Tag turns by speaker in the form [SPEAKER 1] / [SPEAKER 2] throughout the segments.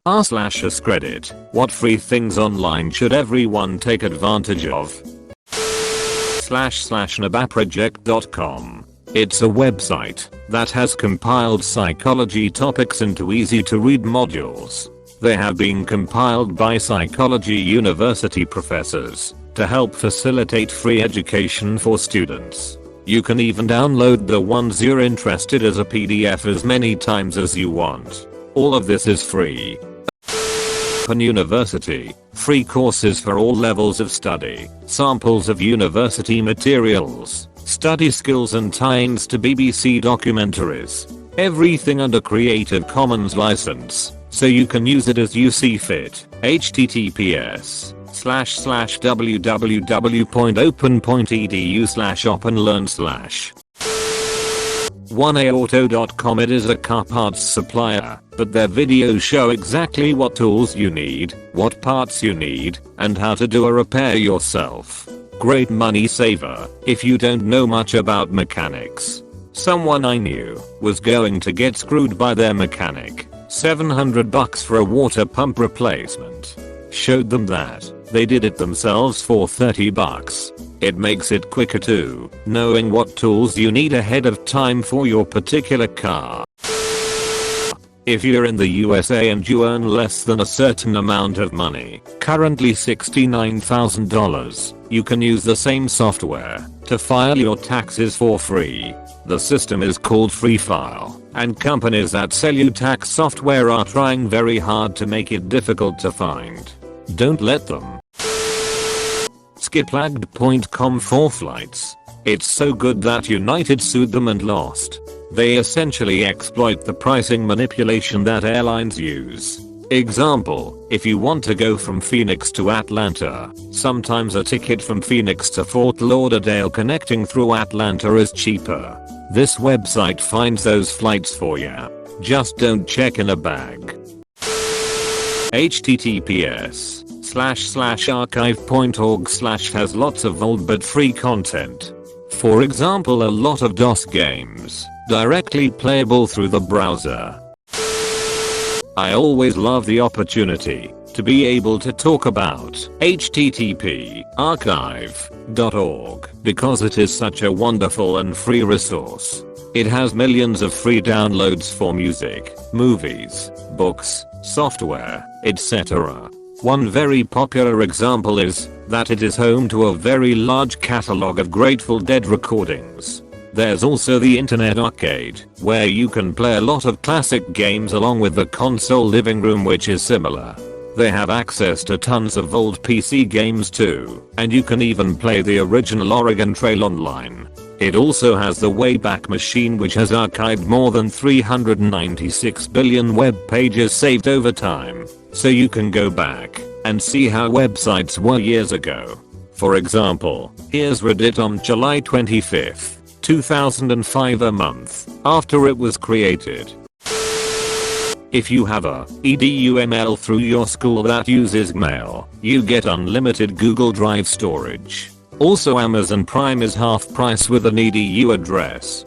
[SPEAKER 1] r/AskReddit, what free things online should everyone take advantage of? //nabaproject.com. It's a website that has compiled psychology topics into easy to read modules. They have been compiled by psychology university professors to help facilitate free education for students. You can even download the ones you're interested as a PDF as many times as you want. All of this is free. Open University, free courses for all levels of study, samples of university materials, study skills and tie-ins to BBC documentaries. Everything under Creative Commons license, so you can use it as you see fit. https://www.open.edu/openlearn/. 1aauto.com. It is a car parts supplier, but their videos show exactly what tools you need, what parts you need, and how to do a repair yourself. Great money saver if you don't know much about mechanics. Someone I knew was going to get screwed by their mechanic. $700 for a water pump replacement. Showed them that they did it themselves for $30. It makes it quicker too, knowing what tools you need ahead of time for your particular car. If you're in the USA and you earn less than a certain amount of money, currently $69,000, you can use the same software to file your taxes for free. The system is called Free File, and companies that sell you tax software are trying very hard to make it difficult to find. Don't let them. Skiplagged.com for flights. It's so good that United sued them and lost. They essentially exploit the pricing manipulation that airlines use. Example, if you want to go from Phoenix to Atlanta, sometimes a ticket from Phoenix to Fort Lauderdale connecting through Atlanta is cheaper. This website finds those flights for you. Just don't check in a bag. https://archive.org/ has lots of old but free content. For example, a lot of DOS games, directly playable through the browser. I always love the opportunity to be able to talk about http://archive.org because it is such a wonderful and free resource. It has millions of free downloads for music, movies, books, software, etc. One very popular example is that it is home to a very large catalog of Grateful Dead recordings. There's also the Internet Arcade, where you can play a lot of classic games along with the console living room, which is similar. They have access to tons of old PC games too, and you can even play the original Oregon Trail online. It also has the Wayback Machine, which has archived more than 396 billion web pages saved over time, so you can go back and see how websites were years ago. For example, here's Reddit on July 25th. 2005, a month after it was created. If you have a EDUML through your school that uses mail, you get unlimited Google Drive storage. Also, Amazon Prime is half price with an EDU address.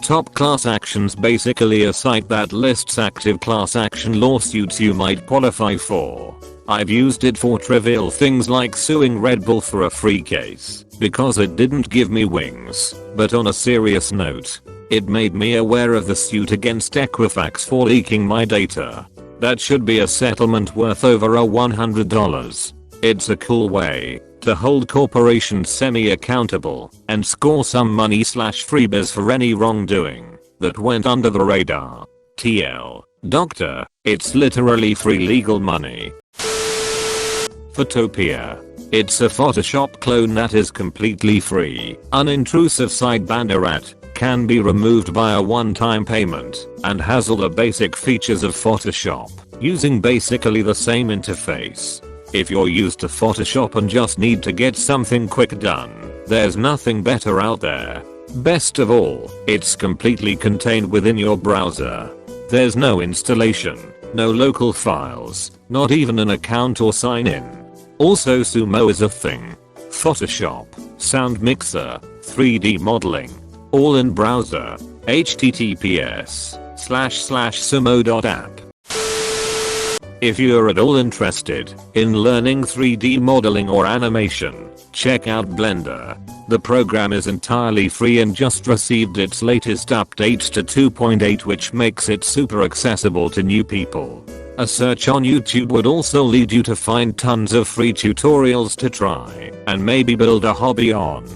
[SPEAKER 1] Top Class Actions, basically a site that lists active class action lawsuits you might qualify for. I've used it for trivial things like suing Red Bull for a free case because it didn't give me wings, but on a serious note, it made me aware of the suit against Equifax for leaking my data. That should be a settlement worth over $100. It's a cool way to hold corporations semi-accountable and score some money/freebies for any wrongdoing that went under the radar. TL. Doctor, it's literally free legal money. Photopia. It's a Photoshop clone that is completely free. Unintrusive side banner can be removed by a one-time payment and has all the basic features of Photoshop using basically the same interface. If you're used to Photoshop and just need to get something quick done, there's nothing better out there. Best of all, it's completely contained within your browser. There's no installation, no local files, not even an account or sign in. Also, Sumo is a thing. Photoshop, sound mixer, 3D modeling, all in browser. https://sumo.app If you're at all interested in learning 3D modeling or animation, check out Blender. The program is entirely free and just received its latest update to 2.8, which makes it super accessible to new people. A search on YouTube would also lead you to find tons of free tutorials to try and maybe build a hobby on.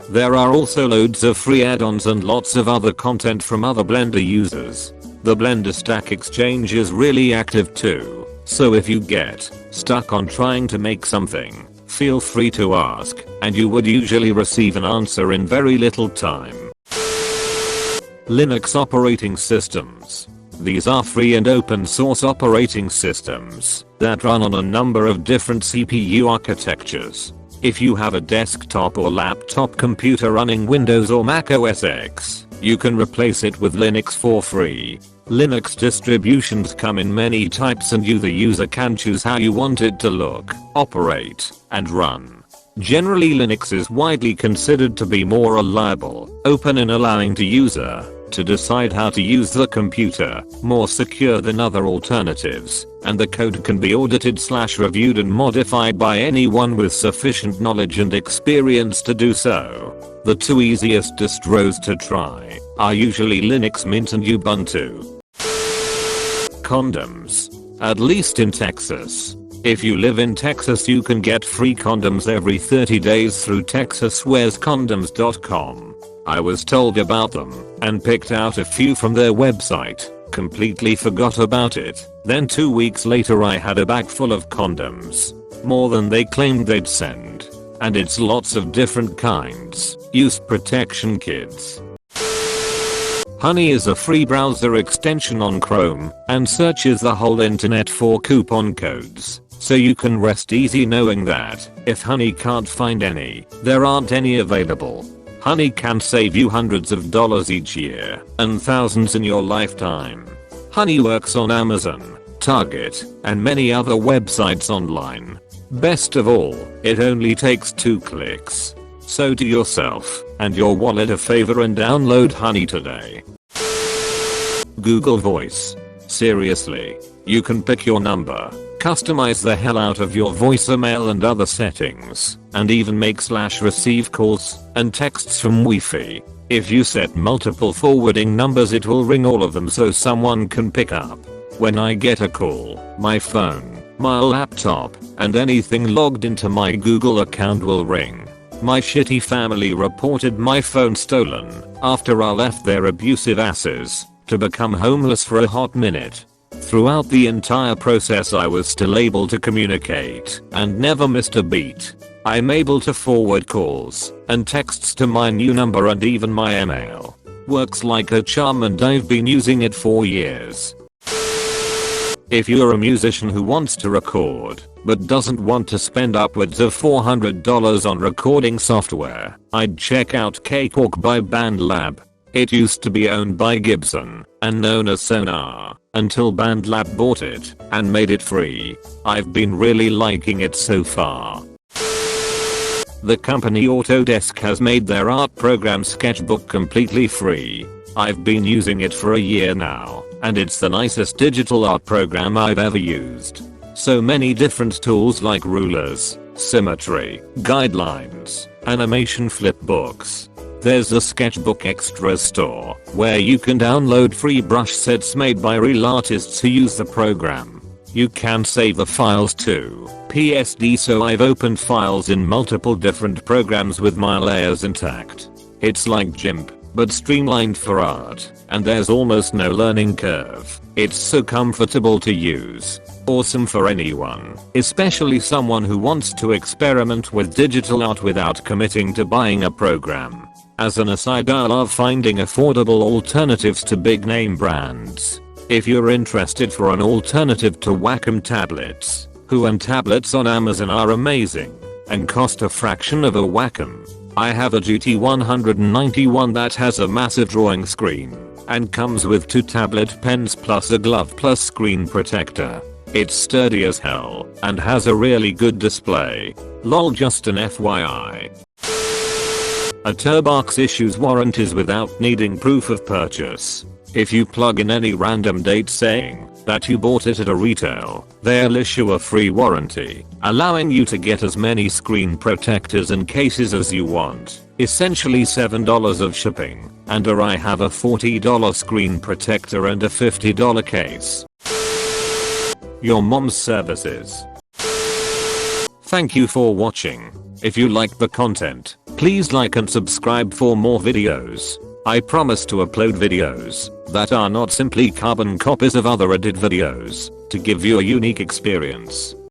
[SPEAKER 1] There are also loads of free add-ons and lots of other content from other Blender users. The Blender Stack Exchange is really active too, so if you get stuck on trying to make something, feel free to ask, and you would usually receive an answer in very little time. Linux operating systems. These are free and open source operating systems that run on a number of different CPU architectures. If you have a desktop or laptop computer running Windows or Mac OS X, you can replace it with Linux for free. Linux distributions come in many types and you the user can choose how you want it to look, operate, and run. Generally, Linux is widely considered to be more reliable, open and allowing the user to decide how to use the computer, more secure than other alternatives, and the code can be audited/reviewed and modified by anyone with sufficient knowledge and experience to do so. The two easiest distros to try are usually Linux Mint and Ubuntu. Condoms. At least in Texas. If you live in Texas, you can get free condoms every 30 days through texaswearscondoms.com. I was told about them and picked out a few from their website, completely forgot about it. Then 2 weeks later I had a bag full of condoms. More than they claimed they'd send. And it's lots of different kinds. Use protection, kids. Honey is a free browser extension on Chrome and searches the whole internet for coupon codes. So you can rest easy knowing that if Honey can't find any, there aren't any available. Honey can save you hundreds of dollars each year and thousands in your lifetime. Honey works on Amazon, Target, and many other websites online. Best of all, it only takes 2 clicks. So do yourself and your wallet a favor and download Honey today. Google Voice. Seriously, you can pick your number, customize the hell out of your voicemail and other settings, and even make /receive calls and texts from Wi-Fi. If you set multiple forwarding numbers, it will ring all of them so someone can pick up. When I get a call, my phone, my laptop, and anything logged into my Google account will ring. My shitty family reported my phone stolen after I left their abusive asses to become homeless for a hot minute. Throughout the entire process I was still able to communicate and never missed a beat. I'm able to forward calls and texts to my new number and even my email. Works like a charm and I've been using it for years. If you're a musician who wants to record but doesn't want to spend upwards of $400 on recording software, I'd check out Cakewalk by BandLab. It used to be owned by Gibson and known as Sonar until BandLab bought it and made it free. I've been really liking it so far. The company Autodesk has made their art program Sketchbook completely free. I've been using it for a year now, and it's the nicest digital art program I've ever used. So many different tools like rulers, symmetry, guidelines, animation flipbooks. There's a Sketchbook Extras store where you can download free brush sets made by real artists who use the program. You can save the files to PSD, so I've opened files in multiple different programs with my layers intact. It's like GIMP, but streamlined for art, and there's almost no learning curve. It's so comfortable to use. Awesome for anyone, especially someone who wants to experiment with digital art without committing to buying a program. As an aside, I love finding affordable alternatives to big name brands. If you're interested for an alternative to Wacom tablets, Huan tablets on Amazon are amazing and cost a fraction of a Wacom. I have a GT191 that has a massive drawing screen and comes with 2 tablet pens plus a glove plus screen protector. It's sturdy as hell and has a really good display. Lol, just an FYI. A Turbox issues warranties without needing proof of purchase. If you plug in any random date saying that you bought it at a retail, they'll issue a free warranty, allowing you to get as many screen protectors and cases as you want. Essentially $7 of shipping, and I have a $40 screen protector and a $50 case. Your mom's services. Thank you for watching. If you like the content, please like and subscribe for more videos. I promise to upload videos that are not simply carbon copies of other Reddit videos to give you a unique experience.